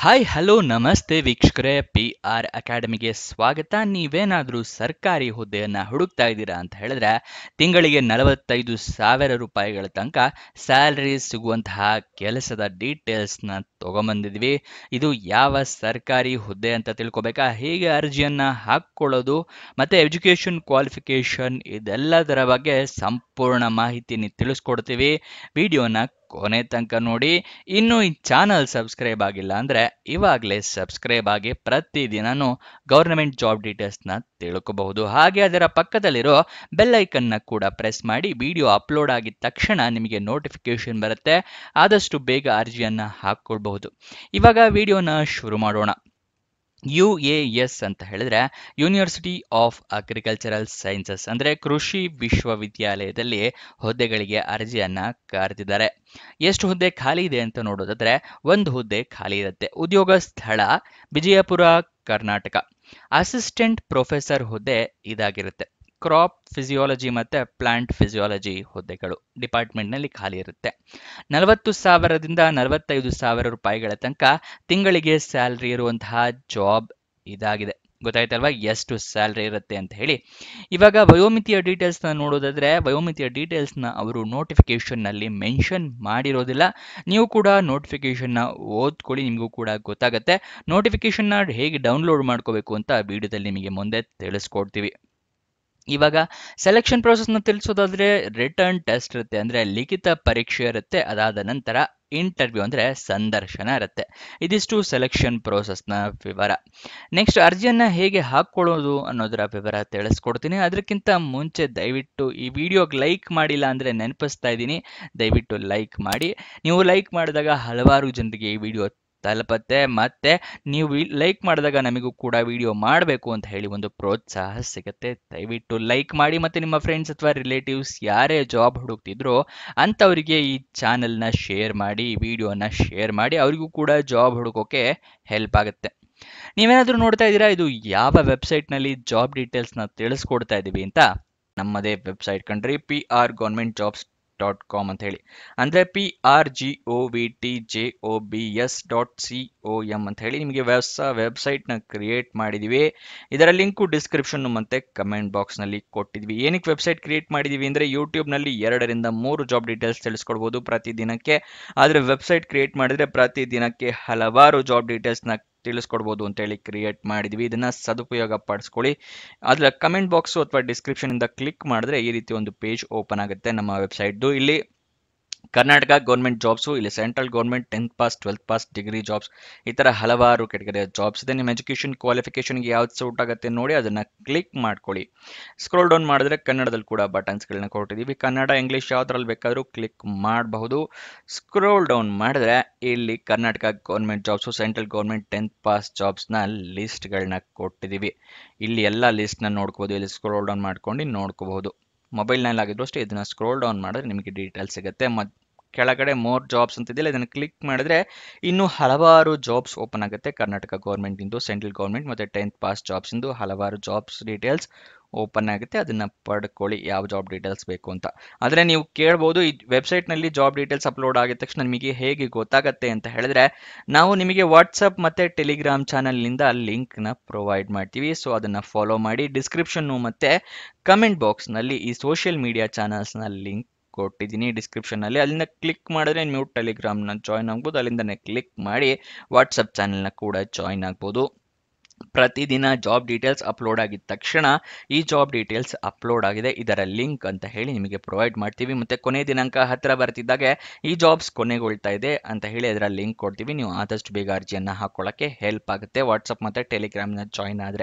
Hi hello ನಮಸ್ತೆ ವೀಕ್ಷಕರೇ, P R ಅಕಾಡೆಮಿಗೆ ಸ್ವಾಗತ. ನೀವೇನಾದರೂ ಸರ್ಕಾರಿ ಹುದ್ದೆಯನ್ನು ಹುಡುಕ್ತಾ ಇದ್ದೀರಾ ಅಂತ ಹೇಳಿದ್ರೆ ತಿಂಗಳಿಗೆ 45,000 ರೂಪಾಯಿಗಳ ತನಕ ಸ್ಯಾಲರಿ ಸಿಗುವಂತಹ ಕೆಲಸದ ಡೀಟೇಲ್ಸ್ನ ತಗೊಂಬಂದಿದ್ವಿ. ಇದು ಯಾವ ಸರ್ಕಾರಿ ಹುದ್ದೆ ಅಂತ ತಿಳ್ಕೊಬೇಕಾ, ಹೇಗೆ ಅರ್ಜಿಯನ್ನು ಹಾಕ್ಕೊಳ್ಳೋದು ಮತ್ತು ಎಜುಕೇಷನ್ ಕ್ವಾಲಿಫಿಕೇಷನ್ ಇದೆಲ್ಲದರ ಬಗ್ಗೆ ಸಂಪೂರ್ಣ ಮಾಹಿತಿನ ತಿಳಿಸ್ಕೊಡ್ತೀವಿ. ವಿಡಿಯೋನ ಕೊನೆ ತನಕ ನೋಡಿ. ಇನ್ನು ಈ ಚಾನಲ್ ಸಬ್ಸ್ಕ್ರೈಬ್ ಆಗಿಲ್ಲ ಅಂದರೆ ಇವಾಗಲೇ ಸಬ್ಸ್ಕ್ರೈಬ್ ಆಗಿ ಪ್ರತಿದಿನನೂ ಗೌರ್ನಮೆಂಟ್ ಜಾಬ್ ಡೀಟೇಲ್ಸ್ನ ತಿಳ್ಕೋಬಹುದು. ಹಾಗೆ ಅದರ ಪಕ್ಕದಲ್ಲಿರೋ ಬೆಲ್ ಐಕನ್ನ ಕೂಡ ಪ್ರೆಸ್ ಮಾಡಿ. ವಿಡಿಯೋ ಅಪ್ಲೋಡ್ ಆಗಿದ ತಕ್ಷಣ ನಿಮಗೆ ನೋಟಿಫಿಕೇಶನ್ ಬರುತ್ತೆ. ಆದಷ್ಟು ಬೇಗ ಅರ್ಜಿಯನ್ನು ಹಾಕ್ಕೊಳ್ಬಹುದು. ಇವಾಗ ವಿಡಿಯೋನ ಶುರು ಮಾಡೋಣ. UAS ಅಂತ ಹೇಳಿದ್ರೆ ಯೂನಿವರ್ಸಿಟಿ ಆಫ್ ಅಗ್ರಿಕಲ್ಚರಲ್ ಸೈನ್ಸಸ್ ಅಂದರೆ ಕೃಷಿ ವಿಶ್ವವಿದ್ಯಾಲಯದಲ್ಲಿ ಹುದ್ದೆಗಳಿಗೆ ಅರ್ಜಿಯನ್ನ ಕರೆದಿದ್ದಾರೆ. ಎಷ್ಟು ಹುದ್ದೆ ಖಾಲಿ ಇದೆ ಅಂತ ನೋಡೋದಾದ್ರೆ ಒಂದು ಹುದ್ದೆ ಖಾಲಿ ಇರುತ್ತೆ. ಉದ್ಯೋಗ ಸ್ಥಳ ವಿಜಯಪುರ, ಕರ್ನಾಟಕ. ಅಸಿಸ್ಟೆಂಟ್ ಪ್ರೊಫೆಸರ್ ಹುದ್ದೆ ಇದಾಗಿರುತ್ತೆ. ಕ್ರಾಪ್ ಫಿಸಿಯಾಲಜಿ ಮತ್ತು ಪ್ಲಾಂಟ್ ಫಿಸಿಯಾಲಜಿ ಹುದ್ದೆಗಳು ಡಿಪಾರ್ಟ್ಮೆಂಟ್ನಲ್ಲಿ ಖಾಲಿ ಇರುತ್ತೆ. 40,000ದಿಂದ 45,000 ರೂಪಾಯಿಗಳ ತನಕ ತಿಂಗಳಿಗೆ ಸ್ಯಾಲ್ರಿ ಇರುವಂತಹ ಜಾಬ್ ಇದಾಗಿದೆ. ಗೊತ್ತಾಯ್ತಲ್ವಾ ಎಷ್ಟು ಸ್ಯಾಲ್ರಿ ಇರುತ್ತೆ ಅಂತ ಹೇಳಿ. ಇವಾಗ ವಯೋಮಿತಿಯ ಡೀಟೇಲ್ಸ್ನ ನೋಡೋದಾದ್ರೆ ವಯೋಮಿತಿಯ ಡೀಟೇಲ್ಸ್ನ ಅವರು ನೋಟಿಫಿಕೇಶನ್ನಲ್ಲಿ ಮೆನ್ಷನ್ ಮಾಡಿರೋದಿಲ್ಲ. ನೀವು ಕೂಡ ನೋಟಿಫಿಕೇಶನ್ನ ಓದ್ಕೊಳ್ಳಿ, ನಿಮಗೂ ಕೂಡ ಗೊತ್ತಾಗುತ್ತೆ. ನೋಟಿಫಿಕೇಶನ್ನ ಹೇಗೆ ಡೌನ್ಲೋಡ್ ಮಾಡ್ಕೋಬೇಕು ಅಂತ ವಿಡಿಯೋದಲ್ಲಿ ನಿಮಗೆ ಮುಂದೆ ತಿಳಿಸ್ಕೊಡ್ತೀವಿ. ಇವಾಗ ಸೆಲೆಕ್ಷನ್ ಪ್ರೋಸೆಸ್ನ ತಿಳಿಸೋದಾದ್ರೆ ರಿಟರ್ನ್ ಟೆಸ್ಟ್ ಇರುತ್ತೆ, ಅಂದರೆ ಲಿಖಿತ ಪರೀಕ್ಷೆ ಇರುತ್ತೆ. ಅದಾದ ನಂತರ ಇಂಟರ್ವ್ಯೂ ಅಂದರೆ ಸಂದರ್ಶನ ಇರುತ್ತೆ. ಇದಿಷ್ಟು ಸೆಲೆಕ್ಷನ್ ಪ್ರೋಸೆಸ್ನ ವಿವರ. ನೆಕ್ಸ್ಟ್ ಅರ್ಜಿಯನ್ನು ಹೇಗೆ ಹಾಕ್ಕೊಳ್ಳೋದು ಅನ್ನೋದರ ವಿವರ ತಿಳಿಸ್ಕೊಡ್ತೀನಿ. ಅದಕ್ಕಿಂತ ಮುಂಚೆ ದಯವಿಟ್ಟು ಈ ವಿಡಿಯೋಗೆ ಲೈಕ್ ಮಾಡಿಲ್ಲ ಅಂದರೆ ನೆನಪಿಸ್ತಾ ಇದ್ದೀನಿ, ದಯವಿಟ್ಟು ಲೈಕ್ ಮಾಡಿ. ನೀವು ಲೈಕ್ ಮಾಡಿದಾಗ ಹಲವಾರು ಜನರಿಗೆ ಈ ವಿಡಿಯೋ ತಲುಪತ್ತೆ, ಮತ್ತೆ ನೀವು ಲೈಕ್ ಮಾಡಿದಾಗ ನಮಗೂ ಕೂಡ ವಿಡಿಯೋ ಮಾಡಬೇಕು ಅಂತ ಹೇಳಿ ಒಂದು ಪ್ರೋತ್ಸಾಹ ಸಿಗುತ್ತೆ. ದಯವಿಟ್ಟು ಲೈಕ್ ಮಾಡಿ. ಮತ್ತು ನಿಮ್ಮ ಫ್ರೆಂಡ್ಸ್ ಅಥವಾ ರಿಲೇಟಿವ್ಸ್ ಯಾರೇ ಜಾಬ್ ಹುಡುಕ್ತಿದ್ರು ಅಂಥವರಿಗೆ ಈ ಚಾನಲ್ನ ಶೇರ್ ಮಾಡಿ, ಈ ವಿಡಿಯೋನ ಶೇರ್ ಮಾಡಿ. ಅವರಿಗೂ ಕೂಡ ಜಾಬ್ ಹುಡುಕೋಕೆ ಹೆಲ್ಪ್ ಆಗುತ್ತೆ. ನೀವೇನಾದರೂ ನೋಡ್ತಾ ಇದ್ದೀರಾ ಇದು ಯಾವ ವೆಬ್ಸೈಟ್ನಲ್ಲಿ ಜಾಬ್ ಡೀಟೇಲ್ಸ್ನ ತಿಳಿಸ್ಕೊಡ್ತಾ ಇದ್ದೀವಿ ಅಂತ? ನಮ್ಮದೇ ವೆಬ್ಸೈಟ್ ಕಂಡ್ರಿ, prgovernmentjobs.com ಅಂತ ಹೇಳಿ. ಅಂದರೆ prgovtjobs.com ಅಂತ ಹೇಳಿ ನಿಮಗೆ ಹೊಸ ವೆಬ್ಸೈಟ್ನ ಕ್ರಿಯೇಟ್ ಮಾಡಿದ್ದೀವಿ. ಇದರ ಲಿಂಕು ಡಿಸ್ಕ್ರಿಪ್ಷನ್ ಮತ್ತು ಕಮೆಂಟ್ ಬಾಕ್ಸ್ನಲ್ಲಿ ಕೊಟ್ಟಿದ್ವಿ. ಏನಕ್ಕೆ ವೆಬ್ಸೈಟ್ ಕ್ರಿಯೇಟ್ ಮಾಡಿದ್ದೀವಿ ಅಂದರೆ ಯೂಟ್ಯೂಬ್ನಲ್ಲಿ 2ರಿಂದ 3 ಜಾಬ್ ಡೀಟೇಲ್ಸ್ ತಿಳಿಸ್ಕೊಡ್ಬೋದು ಪ್ರತಿದಿನಕ್ಕೆ. ಆದರೆ ವೆಬ್ಸೈಟ್ ಕ್ರಿಯೇಟ್ ಮಾಡಿದರೆ ಪ್ರತಿದಿನಕ್ಕೆ ಹಲವಾರು ಜಾಬ್ ಡೀಟೇಲ್ಸ್ನ ತಿಳಿಸ್ಕೊಡ್ಬೋದು ಅಂತೇಳಿ ಕ್ರಿಯೇಟ್ ಮಾಡಿದ್ವಿ. ಇದನ್ನ ಸದುಪಯೋಗ ಪಡಿಸ್ಕೊಳ್ಳಿ. ಅದರ ಕಮೆಂಟ್ ಬಾಕ್ಸು ಅಥವಾ ಡಿಸ್ಕ್ರಿಪ್ಷನ್ ಇಂದ ಕ್ಲಿಕ್ ಮಾಡಿದ್ರೆ ಈ ರೀತಿ ಒಂದು ಪೇಜ್ ಓಪನ್ ಆಗುತ್ತೆ ನಮ್ಮ ವೆಬ್ಸೈಟ್ದು. ಇಲ್ಲಿ ಕರ್ನಾಟಕ ಗೌರ್ಮೆಂಟ್ ಜಾಬ್ಸು, ಇಲ್ಲಿ central government 10th pass 12th pass degree jobs, ಈ ಥರ ಹಲವಾರು ಕೆಟಗರಿಯ ಜಾಬ್ಸ್ ಇದೆ. ನಿಮ್ಮ ಎಜುಕೇಷನ್ ಕ್ವಾಲಿಫಿಕೇಷನ್ಗೆ ಯಾವ್ದು ಸೂಟ್ ಆಗುತ್ತೆ ನೋಡಿ ಅದನ್ನು ಕ್ಲಿಕ್ ಮಾಡ್ಕೊಳ್ಳಿ. ಸ್ಕ್ರೋಲ್ ಡೌನ್ ಮಾಡಿದ್ರೆ ಕನ್ನಡದಲ್ಲಿ ಕೂಡ ಬಟನ್ಸ್ಗಳನ್ನ ಕೊಟ್ಟಿದ್ದೀವಿ. ಕನ್ನಡ ಇಂಗ್ಲೀಷ್ ಯಾವುದ್ರಲ್ಲಿ ಬೇಕಾದರೂ ಕ್ಲಿಕ್ ಮಾಡಬಹುದು. ಸ್ಕ್ರೋಲ್ ಡೌನ್ ಮಾಡಿದ್ರೆ ಇಲ್ಲಿ Karnataka government jobs, central government 10th pass ಜಾಬ್ಸ್ನ ಲಿಸ್ಟ್ಗಳನ್ನ ಕೊಟ್ಟಿದ್ದೀವಿ. ಇಲ್ಲಿ ಎಲ್ಲ ಲಿಸ್ಟ್ನ ನೋಡ್ಕೋಬೋದು. ಇಲ್ಲಿ ಸ್ಕ್ರೋಲ್ ಡೌನ್ ಮಾಡ್ಕೊಂಡು ನೋಡ್ಕೋಬಹುದು. ಮೊಬೈಲ್ನಲ್ಲಿ ಆಗಿದ್ರು ಅಷ್ಟೇ ಇದನ್ನು ಸ್ಕ್ರೋಲ್ ಡೌನ್ ಮಾಡಿದ್ರೆ ನಿಮಗೆ ಡೀಟೇಲ್ಸ್ ಸಿಗುತ್ತೆ. ಕೆಳಗಡೆ ಮೋರ್ ಜಾಬ್ಸ್ ಅಂತಿದೆಯಲ್ಲ, ಇದನ್ನು ಕ್ಲಿಕ್ ಮಾಡಿದ್ರೆ ಇನ್ನೂ ಹಲವಾರು ಜಾಬ್ಸ್ ಓಪನ್ ಆಗುತ್ತೆ. ಕರ್ನಾಟಕ ಗೌರ್ಮೆಂಟಿಂದು, ಸೆಂಟ್ರಲ್ ಗೌರ್ಮೆಂಟ್ ಮತ್ತು 10th ಪಾಸ್ ಜಾಬ್ಸಿಂದು ಹಲವಾರು ಜಾಬ್ಸ್ ಡೀಟೇಲ್ಸ್ ಓಪನ್ ಆಗುತ್ತೆ. ಅದನ್ನು ಪಡ್ಕೊಳ್ಳಿ ಯಾವ ಜಾಬ್ ಡೀಟೇಲ್ಸ್ ಬೇಕು ಅಂತ. ಆದರೆ ನೀವು ಕೇಳ್ಬೋದು, ಈ ವೆಬ್ಸೈಟ್ನಲ್ಲಿ ಜಾಬ್ ಡೀಟೇಲ್ಸ್ ಅಪ್ಲೋಡ್ ಆಗಿದ ತಕ್ಷಣ ನಿಮಗೆ ಹೇಗೆ ಗೊತ್ತಾಗುತ್ತೆ ಅಂತ ಹೇಳಿದ್ರೆ, ನಾವು ನಿಮಗೆ ವಾಟ್ಸಪ್ ಮತ್ತು ಟೆಲಿಗ್ರಾಮ್ ಚಾನಲ್ನಿಂದ ಲಿಂಕ್ನ ಪ್ರೊವೈಡ್ ಮಾಡ್ತೀವಿ. ಸೊ ಅದನ್ನು ಫಾಲೋ ಮಾಡಿ. ಡಿಸ್ಕ್ರಿಪ್ಷನ್ನು ಮತ್ತು ಕಮೆಂಟ್ ಬಾಕ್ಸ್ನಲ್ಲಿ ಈ ಸೋಷಿಯಲ್ ಮೀಡಿಯಾ ಚಾನಲ್ಸ್ನ ಲಿಂಕ್ ಕೊಟ್ಟಿದ್ದೀನಿ ಡಿಸ್ಕ್ರಿಪ್ಷನ್ನಲ್ಲಿ. ಅಲ್ಲಿಂದ ಕ್ಲಿಕ್ ಮಾಡಿದ್ರೆ ನೀವು ಟೆಲಿಗ್ರಾಮ್ನ ಜಾಯ್ನ್ ಆಗ್ಬೋದು. ಅಲ್ಲಿಂದನೇ ಕ್ಲಿಕ್ ಮಾಡಿ ವಾಟ್ಸಪ್ ಚಾನಲ್ನ ಕೂಡ ಜಾಯ್ನ್ ಆಗ್ಬೋದು. ಪ್ರತಿದಿನ ಜಾಬ್ ಡೀಟೇಲ್ಸ್ ಅಪ್ಲೋಡ್ ಆಗಿದ ತಕ್ಷಣ ಈ ಜಾಬ್ ಡೀಟೇಲ್ಸ್ ಅಪ್ಲೋಡ್ ಆಗಿದೆ, ಇದರ ಲಿಂಕ್ ಅಂತ ಹೇಳಿ ನಿಮಗೆ ಪ್ರೊವೈಡ್ ಮಾಡ್ತೀವಿ. ಮತ್ತು ಕೊನೆ ದಿನಾಂಕ ಹತ್ತಿರ ಬರ್ತಿದ್ದಾಗೆ ಈ ಜಾಬ್ಸ್ ಕೊನೆಗೊಳ್ತಾ ಇದೆ ಅಂತ ಹೇಳಿ ಅದರ ಲಿಂಕ್ ಕೊಡ್ತೀವಿ. ನೀವು ಆದಷ್ಟು ಬೇಗ ಅರ್ಜಿಯನ್ನು ಹಾಕೊಳ್ಳೋಕ್ಕೆ ಹೆಲ್ಪ್ ಆಗುತ್ತೆ. ವಾಟ್ಸಪ್ ಮತ್ತು ಟೆಲಿಗ್ರಾಮ್ನ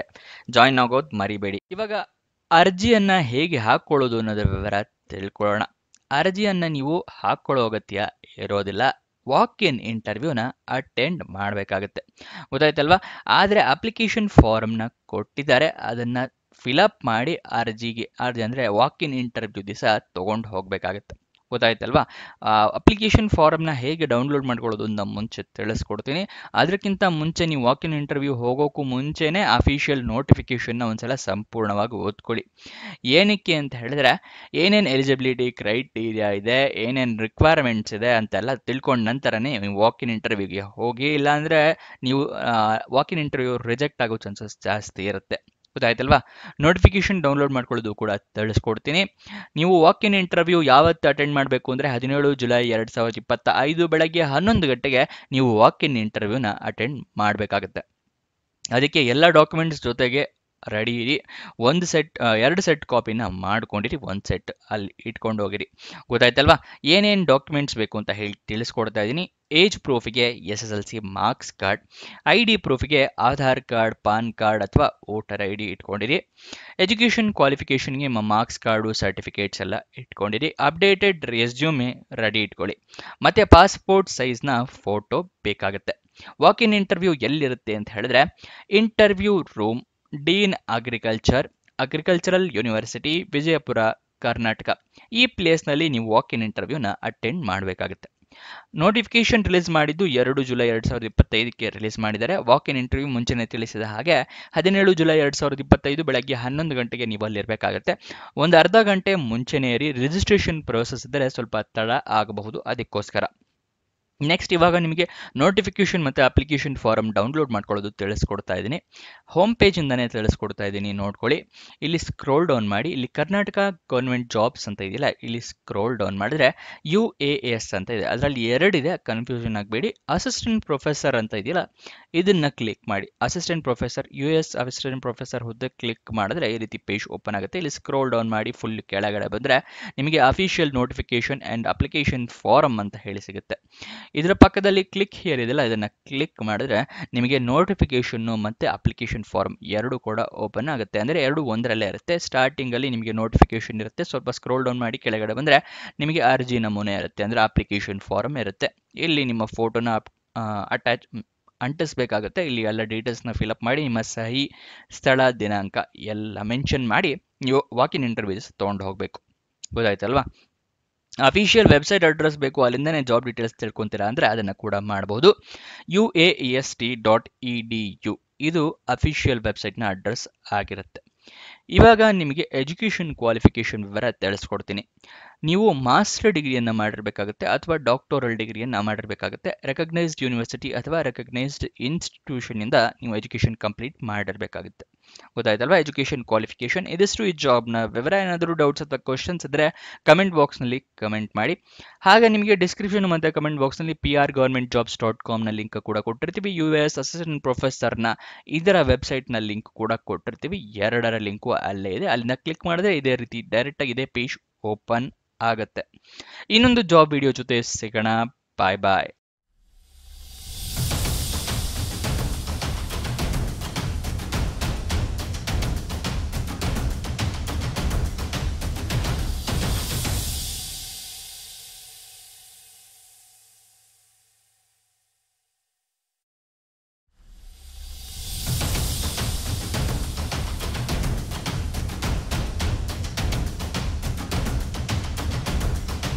ಜಾಯ್ನ್ ಆಗೋದು ಮರಿಬೇಡಿ. ಇವಾಗ ಅರ್ಜಿಯನ್ನು ಹೇಗೆ ಹಾಕ್ಕೊಳ್ಳೋದು ಅನ್ನೋದರ ವಿವರ ತಿಳ್ಕೊಳ್ಳೋಣ. ಅರ್ಜಿಯನ್ನು ನೀವು ಹಾಕ್ಕೊಳ್ಳೋ ಅಗತ್ಯ ಇರೋದಿಲ್ಲ. ವಾಕ್ ಇನ್ ಇಂಟರ್ವ್ಯೂನ ಅಟೆಂಡ್ ಮಾಡಬೇಕಾಗುತ್ತೆ. ಗೊತ್ತಾಯ್ತಲ್ವಾ? ಆದರೆ ಅಪ್ಲಿಕೇಶನ್ ಫಾರ್ಮ್ನ ಕೊಟ್ಟಿದ್ದಾರೆ, ಅದನ್ನು ಫಿಲಪ್ ಮಾಡಿ ಅರ್ಜಿ ಅಂದರೆ ವಾಕ್ ಇನ್ ಇಂಟರ್ವ್ಯೂ ದಿವಸ ತೊಗೊಂಡು ಹೋಗಬೇಕಾಗುತ್ತೆ. ಗೊತ್ತಾಯ್ತಲ್ವಾ? ಅಪ್ಲಿಕೇಶನ್ ಫಾರಮ್ನ ಹೇಗೆ ಡೌನ್ಲೋಡ್ ಮಾಡ್ಕೊಳ್ಳೋದು ಅಂತ ಮುಂಚೆ ತಿಳಿಸ್ಕೊಡ್ತೀನಿ. ಅದಕ್ಕಿಂತ ಮುಂಚೆ ನೀವು ವಾಕ್ ಇನ್ ಇಂಟರ್ವ್ಯೂ ಹೋಗೋಕ್ಕೂ ಮುಂಚೆನೇ ಅಫಿಷಿಯಲ್ ನೋಟಿಫಿಕೇಶನ್ನ ಒಂದ್ಸಲ ಸಂಪೂರ್ಣವಾಗಿ ಓದ್ಕೊಳ್ಳಿ. ಏನಕ್ಕೆ ಅಂತ ಹೇಳಿದ್ರೆ ಏನೇನು ಎಲಿಜಿಬಿಲಿಟಿ ಕ್ರೈಟೀರಿಯಾ ಇದೆ, ಏನೇನು ರಿಕ್ವೈರ್ಮೆಂಟ್ಸ್ ಇದೆ ಅಂತೆಲ್ಲ ತಿಳ್ಕೊಂಡ ನಂತರನೇ ನೀವು ವಾಕ್ ಇನ್ ಇಂಟರ್ವ್ಯೂಗೆ ಹೋಗಿ. ಇಲ್ಲಾಂದರೆ ನೀವು ವಾಕ್ ಇನ್ ಇಂಟರ್ವ್ಯೂ ರಿಜೆಕ್ಟ್ ಆಗೋ ಚಾನ್ಸಸ್ ಜಾಸ್ತಿ ಇರುತ್ತೆ. ಗೊತ್ತಾಯ್ತಲ್ವಾ? ನೋಟಿಫಿಕೇಶನ್ ಡೌನ್ಲೋಡ್ ಮಾಡ್ಕೊಳ್ಳೋದು ಕೂಡ ತಿಳಿಸ್ಕೊಡ್ತೀನಿ. ನೀವು ವಾಕ್ ಇನ್ ಇಂಟರ್ವ್ಯೂ ಯಾವತ್ತು ಅಟೆಂಡ್ ಮಾಡಬೇಕು ಅಂದರೆ 17 ಜುಲೈ 2025 ಬೆಳಗ್ಗೆ 11 ಗಂಟೆಗೆ ನೀವು ವಾಕ್ ಇನ್ ಇಂಟರ್ವ್ಯೂನ ಅಟೆಂಡ್ ಮಾಡಬೇಕಾಗುತ್ತೆ. ಅದಕ್ಕೆ ಎಲ್ಲ ಡಾಕ್ಯುಮೆಂಟ್ಸ್ ಜೊತೆಗೆ ರೆಡಿ ಇರಿ. ಎರಡು ಸೆಟ್ ಕಾಪಿನ ಮಾಡ್ಕೊಂಡಿರಿ, ಒಂದು ಸೆಟ್ ಅಲ್ಲಿ ಇಟ್ಕೊಂಡು ಹೋಗಿರಿ. ಗೊತ್ತಾಯ್ತಲ್ವಾ? ಏನೇನು ಡಾಕ್ಯುಮೆಂಟ್ಸ್ ಬೇಕು ಅಂತ ಹೇಳಿ ತಿಳಿಸ್ಕೊಡ್ತಾ ಇದ್ದೀನಿ. ಏಜ್ ಪ್ರೂಫಿಗೆ SSLC ಮಾರ್ಕ್ಸ್ ಕಾರ್ಡ್, ID ಪ್ರೂಫಿಗೆ ಆಧಾರ್ ಕಾರ್ಡ್, ಪಾನ್ ಕಾರ್ಡ್ ಅಥವಾ ವೋಟರ್ ID ಇಟ್ಕೊಂಡಿರಿ. ಎಜುಕೇಷನ್ ಕ್ವಾಲಿಫಿಕೇಷನ್ಗೆ ಮಾರ್ಕ್ಸ್ ಕಾರ್ಡು, ಸರ್ಟಿಫಿಕೇಟ್ಸ್ ಎಲ್ಲ ಇಟ್ಕೊಂಡಿರಿ. ಅಪ್ಡೇಟೆಡ್ ರೆಸ್ಯೂಮೆ ರೆಡಿ ಇಟ್ಕೊಳ್ಳಿ. ಮತ್ತು ಪಾಸ್ಪೋರ್ಟ್ ಸೈಜ್ನ ಫೋಟೋ ಬೇಕಾಗುತ್ತೆ. ವಾಕ್ ಇನ್ ಇಂಟರ್ವ್ಯೂ ಎಲ್ಲಿರುತ್ತೆ ಅಂತ ಹೇಳಿದ್ರೆ interview room, dean agricultural university, Vijayapura, Karnataka. ಈ ಪ್ಲೇಸ್ನಲ್ಲಿ ನೀವು ವಾಕ್ ಇನ್ ಇಂಟರ್ವ್ಯೂನ ಅಟೆಂಡ್ ಮಾಡಬೇಕಾಗುತ್ತೆ. ನೋಟಿಫಿಕೇಶನ್ ರಿಲೀಸ್ ಮಾಡಿದ್ದು 2 ಜುಲೈ 2025ಕ್ಕೆ ರಿಲೀಸ್ ಮಾಡಿದ್ದಾರೆ. ವಾಕ್ ಇನ್ ಇಂಟರ್ವ್ಯೂ ಮುಂಚೆನೇ ತಿಳಿಸಿದ ಹಾಗೆ 17 ಜುಲೈ 2025 ಬೆಳಗ್ಗೆ 11 ಗಂಟೆಗೆ ನೀವು ಅಲ್ಲಿರಬೇಕಾಗುತ್ತೆ. ಒಂದು ಅರ್ಧ ಗಂಟೆ ಮುಂಚೆನೇ ಇರಿ. ರಿಜಿಸ್ಟ್ರೇಷನ್ ಪ್ರೋಸೆಸ್ ಇದ್ದರೆ ಸ್ವಲ್ಪ ತಡ ಆಗಬಹುದು, ಅದಕ್ಕೋಸ್ಕರ. ನೆಕ್ಸ್ಟ್ ಇವಾಗ ನಿಮಗೆ ನೋಟಿಫಿಕೇಶನ್ ಮತ್ತು ಅಪ್ಲಿಕೇಶನ್ ಫಾರಮ್ ಡೌನ್ಲೋಡ್ ಮಾಡ್ಕೊಳ್ಳೋದು ತಿಳಿಸ್ಕೊಡ್ತಾ ಇದ್ದೀನಿ. ಹೋಮ್ ಪೇಜಿಂದನೇ ತಿಳಿಸ್ಕೊಡ್ತಾ ಇದ್ದೀನಿ, ನೋಡ್ಕೊಳ್ಳಿ. ಇಲ್ಲಿ ಸ್ಕ್ರೋಲ್ ಡೌನ್ ಮಾಡಿ, ಇಲ್ಲಿ ಕರ್ನಾಟಕ ಗೌರ್ಮೆಂಟ್ ಜಾಬ್ಸ್ ಅಂತ ಇದೆಯಲ್ಲ, ಇಲ್ಲಿ ಸ್ಕ್ರೋಲ್ ಡೌನ್ ಮಾಡಿದ್ರೆ UAS ಅಂತ ಇದೆ. ಅದರಲ್ಲಿ ಎರಡಿದೆ, ಕನ್ಫ್ಯೂಷನ್ ಆಗಬೇಡಿ. ಅಸಿಸ್ಟೆಂಟ್ ಪ್ರೊಫೆಸರ್ ಅಂತ ಇದೆಯಲ್ಲ, ಇದನ್ನು ಕ್ಲಿಕ್ ಮಾಡಿ. Assistant professor US assistant professor ಹುದ್ದೆ ಕ್ಲಿಕ್ ಮಾಡಿದ್ರೆ ಈ ರೀತಿ ಪೇಜ್ ಓಪನ್ ಆಗುತ್ತೆ. ಇಲ್ಲಿ ಸ್ಕ್ರೋಲ್ ಡೌನ್ ಮಾಡಿ ಫುಲ್ ಕೆಳಗಡೆ ಬಂದರೆ ನಿಮಗೆ official notification and application form ಅಂತ ಹೇಳಿ ಸಿಗುತ್ತೆ. ಇದರ ಪಕ್ಕದಲ್ಲಿ ಕ್ಲಿಕ್ ಹಿಯರ್ ಇದೆಯಲ್ಲ, ಇದನ್ನು ಕ್ಲಿಕ್ ಮಾಡಿದ್ರೆ ನಿಮಗೆ ನೋಟಿಫಿಕೇಶನ್ನು ಮತ್ತು ಅಪ್ಲಿಕೇಶನ್ ಫಾರ್ಮ್ ಎರಡು ಕೂಡ ಓಪನ್ ಆಗುತ್ತೆ. ಅಂದರೆ ಎರಡು ಒಂದರಲ್ಲೇ ಇರುತ್ತೆ. ಸ್ಟಾರ್ಟಿಂಗಲ್ಲಿ ನಿಮಗೆ ನೋಟಿಫಿಕೇಶನ್ ಇರುತ್ತೆ. ಸ್ವಲ್ಪ ಸ್ಕ್ರೋಲ್ ಡೌನ್ ಮಾಡಿ ಕೆಳಗಡೆ ಬಂದರೆ ನಿಮಗೆ ಅರ್ಜಿ ನಮೂನೆ ಇರುತ್ತೆ, ಅಂದರೆ ಅಪ್ಲಿಕೇಶನ್ ಫಾರ್ಮ್ ಇರುತ್ತೆ. ಇಲ್ಲಿ ನಿಮ್ಮ ಫೋಟೋನ ಅಂಟಿಸ್ಬೇಕಾಗುತ್ತೆ. ಇಲ್ಲಿ ಎಲ್ಲ ಡೀಟೇಲ್ಸ್ನ ಫಿಲಪ್ ಮಾಡಿ ನಿಮ್ಮ ಸಹಿ, ಸ್ಥಳ, ದಿನಾಂಕ ಎಲ್ಲ ಮೆನ್ಷನ್ ಮಾಡಿ ನೀವು ವಾಕ್ ಇನ್ ಇಂಟರ್ವ್ಯೂಸ್ ತೊಗೊಂಡು ಹೋಗಬೇಕು. ಗೊತ್ತಾಯ್ತಲ್ವಾ? ಅಫಿಷಿಯಲ್ ವೆಬ್ಸೈಟ್ ಅಡ್ರೆಸ್ ಬೇಕು, ಅಲ್ಲಿಂದನೇ ಜಾಬ್ ಡೀಟೇಲ್ಸ್ ತಿಳ್ಕೊತೀರಾ ಅಂದರೆ ಅದನ್ನು ಕೂಡ ಮಾಡಬಹುದು. UAEST.edu ಇದು ಅಫಿಷಿಯಲ್ ವೆಬ್ಸೈಟ್ನ ಅಡ್ರೆಸ್ ಆಗಿರುತ್ತೆ. ಇವಾಗ ನಿಮಗೆ ಎಜುಕೇಷನ್ ಕ್ವಾಲಿಫಿಕೇಷನ್ ವಿವರ ತಿಳಿಸ್ಕೊಡ್ತೀನಿ. ನೀವು ಮಾಸ್ಟರ್ ಡಿಗ್ರಿಯನ್ನು ಮಾಡಿರಬೇಕಾಗುತ್ತೆ ಅಥವಾ ಡಾಕ್ಟೋರಲ್ ಡಿಗ್ರಿಯನ್ನು ಮಾಡಿರಬೇಕಾಗುತ್ತೆ. ರೆಕಗ್ನೈಸ್ಡ್ ಯೂನಿವರ್ಸಿಟಿ ಅಥವಾ ರೆಕಗ್ನೈಸ್ಡ್ ಇನ್ಸ್ಟಿಟ್ಯೂಷನಿಂದ ನೀವು ಎಜುಕೇಷನ್ ಕಂಪ್ಲೀಟ್ ಮಾಡಿರಬೇಕಾಗುತ್ತೆ. ಗೊತ್ತಾಯ್ತಲ್ವಾ? ಎಜುಕೇಷನ್ ಕ್ವಾಲಿಫಿಕೇಷನ್ ಇದಿಷ್ಟು ಈ ಜಾಬ್ನ ವಿವರ. ಏನಾದರೂ ಡೌಟ್ಸ್ ಅಥವಾ ಕ್ವಶನ್ಸ್ ಇದ್ದರೆ ಕಮೆಂಟ್ ಬಾಕ್ಸ್ನಲ್ಲಿ ಕಮೆಂಟ್ ಮಾಡಿ. ಹಾಗೆ ನಿಮಗೆ ಡಿಸ್ಕ್ರಿಪ್ಷನ್ ಮತ್ತು ಕಮೆಂಟ್ ಬಾಕ್ಸ್ನಲ್ಲಿ prgovernmentjobs.comನ ಲಿಂಕ್ ಕೂಡ ಕೊಟ್ಟಿರ್ತೀವಿ. US ಅಸಿಸ್ಟೆಂಟ್ ಪ್ರೊಫೆಸರ್ನ ಇದರ ವೆಬ್ಸೈಟ್ನ ಲಿಂಕ್ ಕೂಡ ಕೊಟ್ಟಿರ್ತೀವಿ. ಎರಡರ ಲಿಂಕು ಅಲ್ಲೇ ಇದೆ. ಅಲ್ಲಿಂದ ಕ್ಲಿಕ್ ಮಾಡಿದ್ರೆ ಇದೇ ರೀತಿ ಡೈರೆಕ್ಟಾಗಿ ಇದೇ ಪೇಜ್ ಓಪನ್ ಆಗುತ್ತೆ. ಇನ್ನೊಂದು ಜಾಬ್ ವಿಡಿಯೋ ಜೊತೆ ಸಿಗೋಣ. ಬಾಯ್ ಬಾಯ್.